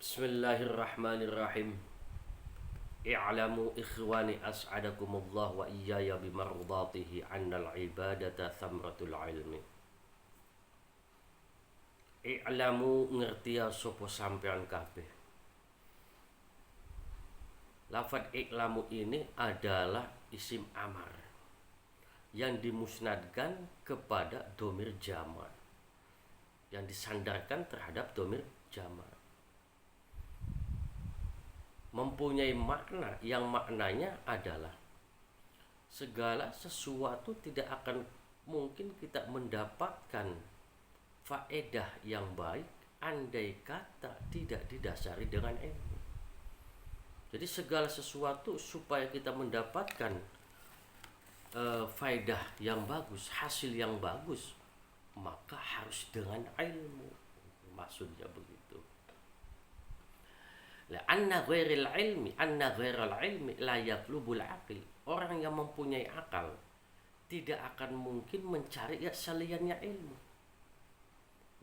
Bismillahirrahmanirrahim. I'lamu ikhwani as'adakumullah wa iyaya bimardatihi annal ibadata thamratul ilmi. I'lamu ngertia sopo sampean kabeh. Lafad i'lamu ini adalah isim amar yang dimusnadkan kepada domir jama', yang disandarkan terhadap domir jama', mempunyai makna yang maknanya adalah segala sesuatu tidak akan mungkin kita mendapatkan faedah yang baik andai kata tidak didasari dengan ilmu. Jadi segala sesuatu supaya kita mendapatkan faedah yang bagus, hasil yang bagus, maka harus dengan ilmu. Maksudnya begitu. Anna ghairal ilmi la yatlubul aqil. Orang yang mempunyai akal tidak akan mungkin mencari selainnya ilmu.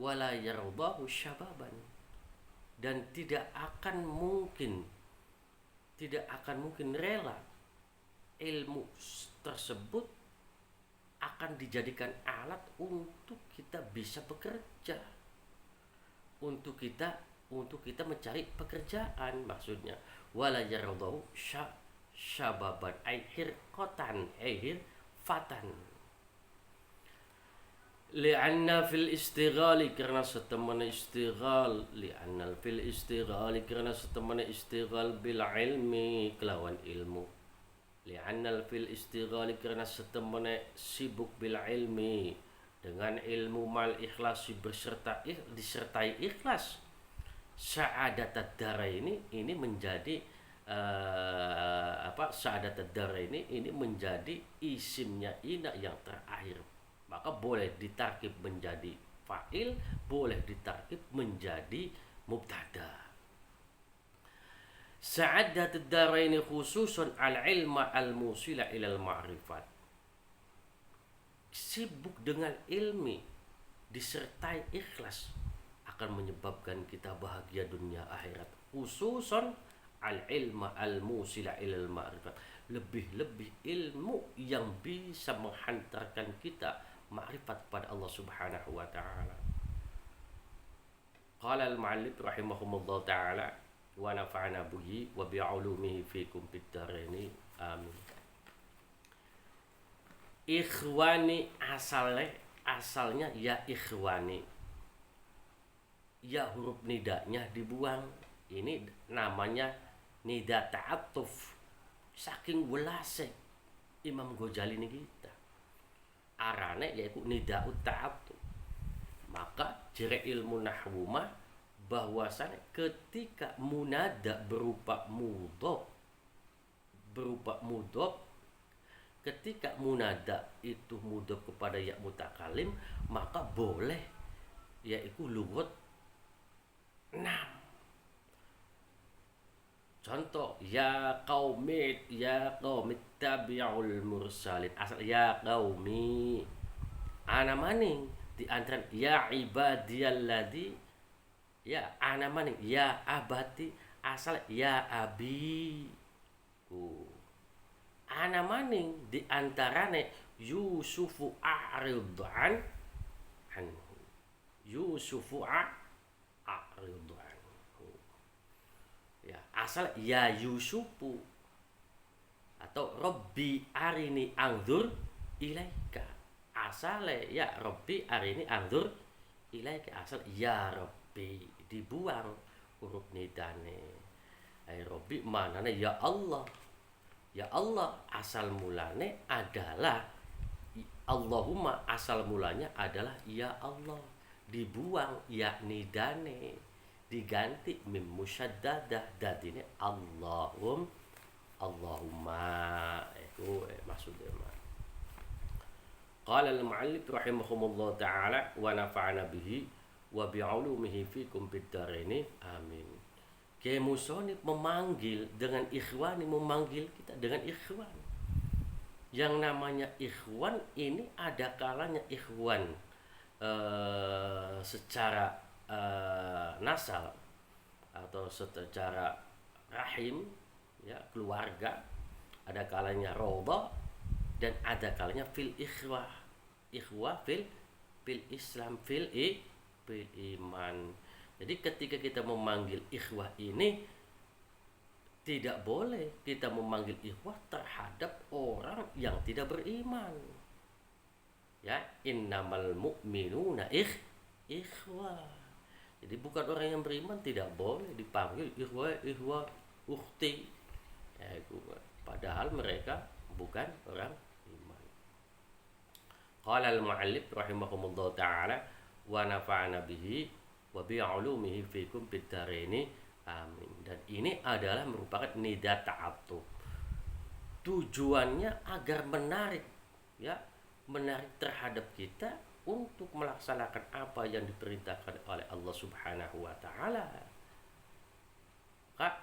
Wala yardahu syababan, dan tidak akan mungkin rela ilmu tersebut akan dijadikan alat untuk kita bisa bekerja, untuk kita mencari pekerjaan. Maksudnya wala yardahu syababan ay hirqatan ay hirfatan. Li'anna fil istighali, karena setemana istighal, li'anna fil istighali, karena setemana istighal bil ilmi kelawan ilmu, li'anna fil istighali, karena setemana sibuk bil ilmi dengan ilmu, mal ikhlasi disertai ikhlas, sa'adat daraini ini menjadi sa'adat daraini ini menjadi isimnya ina yang terakhir, maka boleh ditarkib menjadi fa'il, boleh ditarkib menjadi mubtada. Sa'adat daraini khususun al-ilma al-musila ilal ma'rifat. Sibuk dengan ilmi disertai ikhlas akan menyebabkan kita bahagia dunia akhirat. Khususun al-ilma al-musila ilal ma'rifat. Lebih-lebih ilmu yang bisa menghantarkan kita ma'rifat pada Allah Subhanahu wa ta'ala. Qala al-mu'allif rahimahumullah ta'ala wa nafa'ana bihi wa bi'ulumihi fikum fid dharaini amin. Ikhwani asalnya ya ikhwani, ya huruf nidanya dibuang. Ini namanya nida ta'atuf, saking welase Imam Ghazali ini kita arane yaitu nida ta'atuf. Maka jere ilmu nahwu mah bahwasanya ketika munada berupa mudhof, ketika munada itu mudhof kepada ya mutakalim, maka boleh yaitu lughat 6. Contoh, ya qaumi tabi'ul mursalin. Asal ya qaumi ana maning di antara ya ibadiyalladzi, ya ana maning ya abati, asal ya abi. Ana maning di antarane Yusufu a'ridhan anhu, Yusufu a'ridhan. Ya, asal ya Yusufu atau Rabbi arini anzur ilaika, asale ya Rabbi arini anzur ilaika, asal ya Rabbi dibuang huruf nidane. Ai Rabbi manane ya Allah, ya Allah asal mulane adalah Allahumma, asal mulanya adalah ya Allah, dibuang ya nidane, diganti mim musyaddadah, dadine Allahumma itu maksudnya. Qala al-mu'allif rahimahumullah ta'ala wa nafa'ana bihi wa bi'ulumihi fikum fid dharaini amin. Kiai Musonif memanggil dengan ikhwani, memanggil kita dengan ikhwan. Yang namanya ikhwan ini ada kalanya ikhwan secara nasal atau secara rahim, ya, keluarga, ada kalanya raudhah, dan ada kalanya fil ikhwah. Ikhwah fil Islam, fil iman. Jadi ketika kita memanggil ikhwah ini, tidak boleh kita memanggil ikhwah terhadap orang yang tidak beriman. Ya, innamal mu'minuna ikhwah. Jadi bukan orang yang beriman tidak boleh dipanggil ikhwah, ukhti. Ya, padahal mereka bukan orang iman. Qala al-mu'allif rahimahumullah ta'ala wa nafa'ana bihi wa bi'ulumihi fikum bid-daraini amin. Dan ini adalah merupakan nida ta'attub. Tujuannya agar menarik, ya, menarik terhadap kita untuk melaksanakan apa yang diperintahkan oleh Allah Subhanahu wa taala. Kak,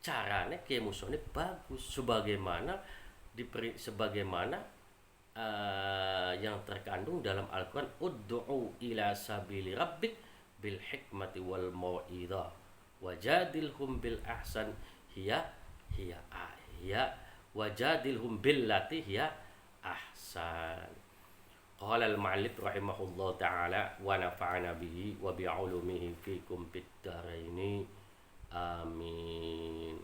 caranya kemusone bagus sebagaimana yang terkandung dalam Al-Qur'an, ud'u ila sabili rabbik bil hikmati wal mau'izah wajadilhum bil ahsan hiya wajadilhum billati hiya ahsan. Qala al-mu'allif rahimahullah ta'ala wa nafa'ana bihi wa bi'ulumihi fikum bid-daraini amin.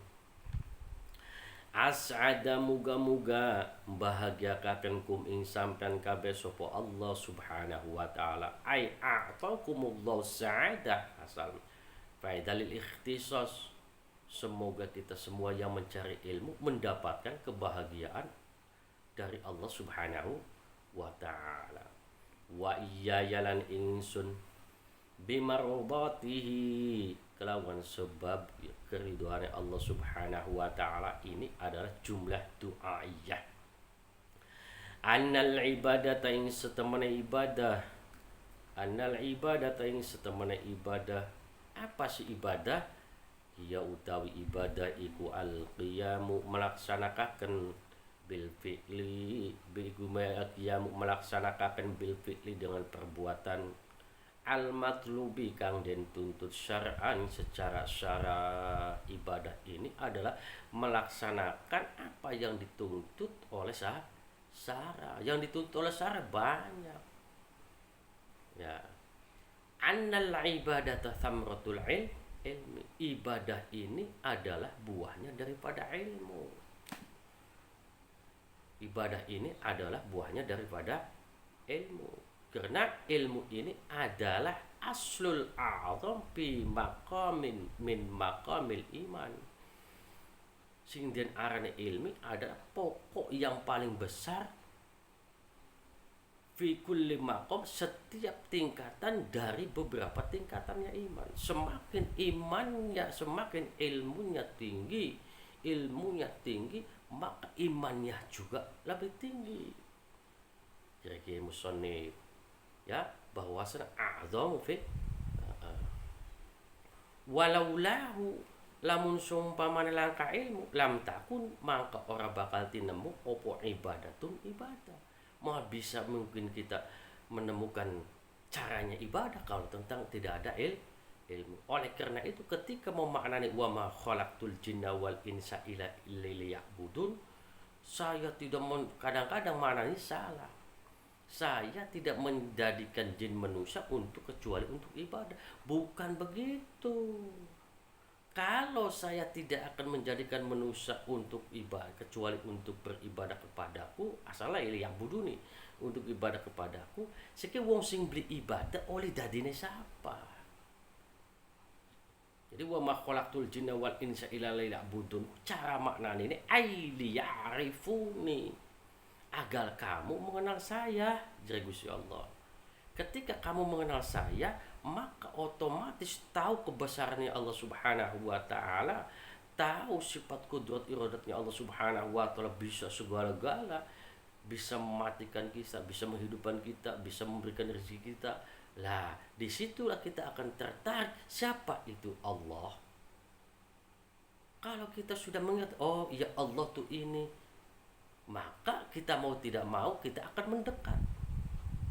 As'ada muga-muga bahagiakaken kum ing sampean kabeh sapa Allah Subhanahu wa taala. Ai a'taqumullahu sa'adah asal faidalil ikhtisas. Semoga kita semua yang mencari ilmu mendapatkan kebahagiaan dari Allah Subhanahu wa ta'ala. Wa iyyayalan insun bimarudatihi, kelawan sebab keriduan Allah Subhanahu wa ta'ala ini adalah jumlah du'aiyah. Annal ibadata ing setemene ibadah. Annal ibadata ing setemene ibadah. Apa sih ibadah? Ya utawi ibadah iku al-qiyamu melaksanakan bil fi'li, melaksanakan bil fi'li dengan perbuatan al matlubi kang den tuntut syar'an secara ibadah ini adalah melaksanakan apa yang dituntut oleh syara. Yang dituntut oleh syara banyak. Ya. Annal ibadata thamratul ilmi. Ibadah ini adalah buahnya daripada ilmu. Ibadah ini adalah buahnya daripada ilmu. Karena ilmu ini adalah aslul a'zam fi maqamin min maqamil iman. Sing den arane ilmi adalah pokok yang paling besar fi kulli maqam, setiap tingkatan dari beberapa tingkatannya iman. Semakin imannya, semakin ilmunya tinggi, maka imannya juga lebih tinggi. Jadi musannif, ya, bahwasanya a'zamu fi walaulahu lamun sumpamane langka ilmu lam takun, maka ora bakal tinemu opo ibadatun ibadah. Mau bisa mungkin kita menemukan caranya ibadah kalau tentang tidak ada ilmu. Oleh karena itu ketika memaknani wa ma khalaqtul jinna wal insa illa liya'budun, saya tidak kadang-kadang maknanya salah. Saya tidak menjadikan jin manusia kecuali untuk ibadah. Bukan begitu. Kalau saya tidak akan menjadikan manusia untuk ibadah kecuali untuk beribadah kepadaku, asalah yang buduni untuk ibadah kepadaku, seke wong sing beli ibadah oleh dadine siapa? Jadi wa ma khalaqtul jinna wal insa illa liya'budun. Cara maknanya ini ai liya'rifuni, agar kamu mengenal saya, jadi Gusti Allah. Ketika kamu mengenal saya, maka otomatis tahu kebesarannya Allah Subhanahu wa ta'ala, tahu sifat kudrat iradatnya Allah Subhanahu wa ta'ala, bisa segala-gala, bisa mematikan kita, bisa menghidupkan kita, bisa memberikan rezeki kita. Lah, disitulah kita akan tertarik siapa itu Allah. Kalau kita sudah mengingat, oh ya Allah tuh ini, maka kita mau tidak mau kita akan mendekat.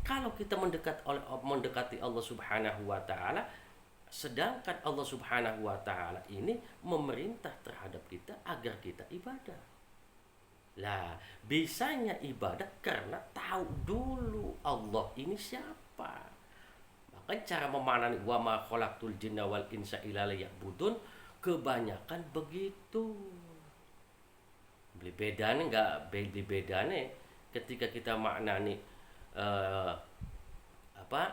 Kalau kita mendekati Allah Subhanahu wa ta'ala, Sedangkan Allah Subhanahu wa taala ini memerintah terhadap kita agar kita ibadah. Lah, bisanya ibadah karena tahu dulu Allah ini siapa. Maka cara memanani wa ma khalaqtul jinna wal insa illa liya'budun kebanyakan begitu. Beli bedane enggak beli bedane ketika kita maknani apa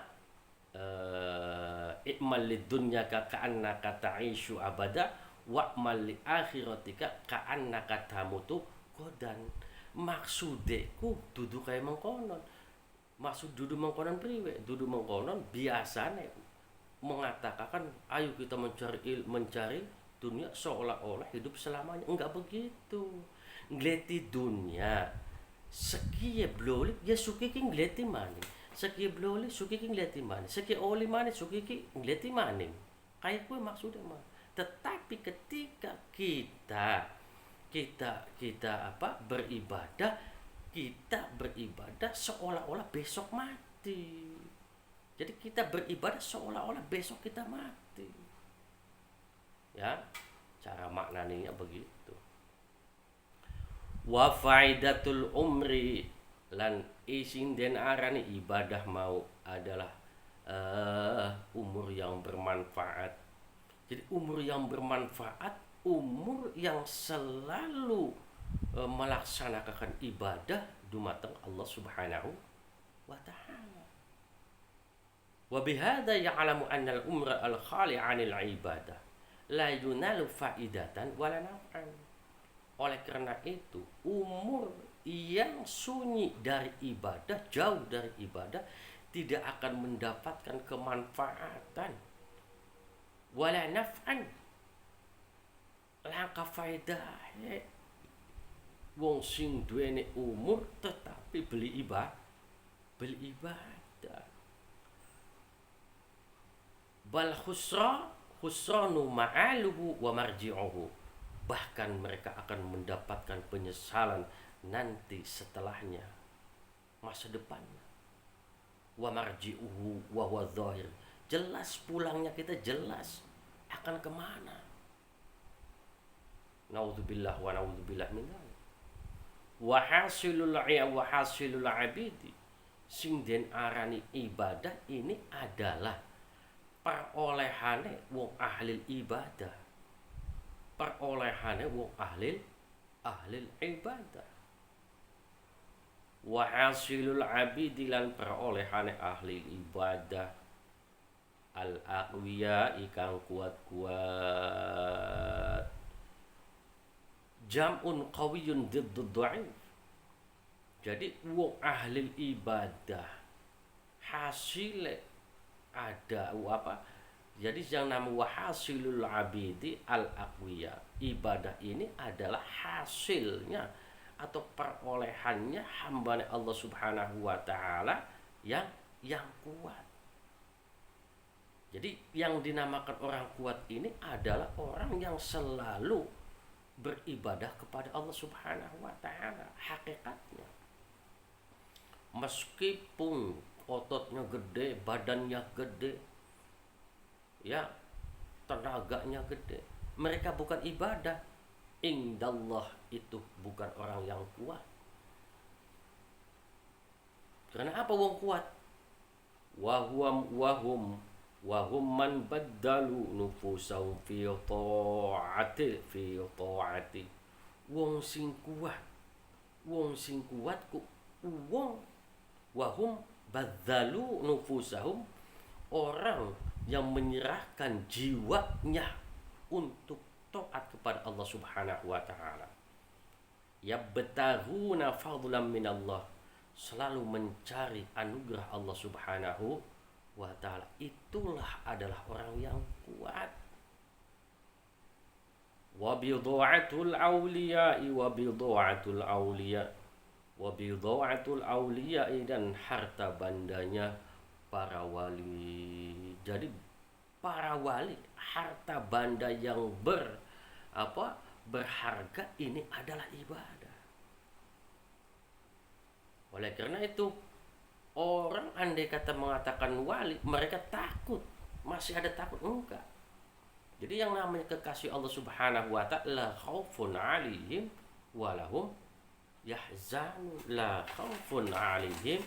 i'mal lidunya ka'annaka ta'ishu abada wa'mal li akhiratika ka'annaka tamutu godan. Maksudeku dudu kaya mengkonon. Maksud dudu mengkonon priwe? Dudu mengkonon biasane mengatakan ayo kita mencari dunia seolah-olah hidup selamanya. Enggak begitu. Ngleti dunia sekiye blolik ya sukiki ngleti maning. Sekiye blolik sukiki ngleti maning. Sekiye oli maning sukiki ngleti maning. Kayak kuwi maksudnya mah. Tetapi ketika kita beribadah, kita beribadah seolah-olah besok mati. Jadi kita beribadah seolah-olah besok kita mati. Ya, cara maknanya begitu. Wa faidatul umri lan isin den arani ibadah mau adalah umur yang bermanfaat. Jadi umur yang bermanfaat, umur yang selalu melaksanakan ibadah dumateng Allah Subhanahu wa taala. Wa bihadza ya'lamu anna al-umra al-khali 'anil ibadah la yunalu faidatan wala naf'an. Oleh karena itu, umur yang sunyi dari ibadah, jauh dari ibadah, tidak akan mendapatkan kemanfaatan wala naf'an. Langka faedah wong sing duweni umur tetapi beli ibadah. Bal khusranu ma'aluhu wa marji'uhu. Bahkan mereka akan mendapatkan penyesalan nanti setelahnya, masa depannya. Wa marji'uhu wa huwa dhahir. Jelas pulangnya kita, jelas akan kemana. Naudzubillah wa naudzubillah min dzalik. Wa hasilul abidi sing den arani ibadah ini adalah perolehane wong ahli ibadah. Perolehane wong ahli ibadah. Wa hasilul abidi lan perolehane ahli ibadah al-aqwiya ikang kuat-kuat. Jam'un qawiyyun diddud dha'if. Jadi wong ahli ibadah hasilnya ada apa? Jadi yang nama hasilul abidi al-aqwiya. Ibadah ini adalah hasilnya atau perolehannya hamba Allah Subhanahu wa taala yang kuat. Jadi yang dinamakan orang kuat ini adalah orang yang selalu beribadah kepada Allah Subhanahu wa taala hakikatnya. Meskipun ototnya gede, badannya gede, ya, tenaganya gede, mereka bukan ibadah. Indallah itu bukan orang yang kuat. Karena apa wong kuat? Wahum man baddalu nufusahum fi ta'ati. Wong sing kuat ku wong wahum baddalu nufusahum, orang yang menyerahkan jiwanya untuk taat kepada Allah Subhanahu wa taala. Yabtaghuna fadlan minallah, selalu mencari anugerah Allah Subhanahu wa ta'ala. Itulah adalah orang yang kuat. Wa bidha'atul awliya'i wa bidha'atul awliya dan harta bandanya para wali. Jadi para wali, harta banda yang berharga ini adalah ibadah. Oleh karena itu, orang andai kata mengatakan wali, mereka takut. masih ada takut? Enggak. Jadi yang namanya kekasih Allah Subhanahu wa taala khaufun 'alaihim walahum yahzanun. La khaufun 'alaihim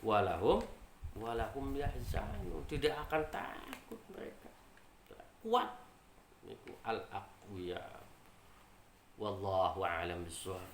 walahum yahzanun. Tidak akan takut mereka. Kuat. Itu al-aqwiya. Wallahu a'lam bishawab.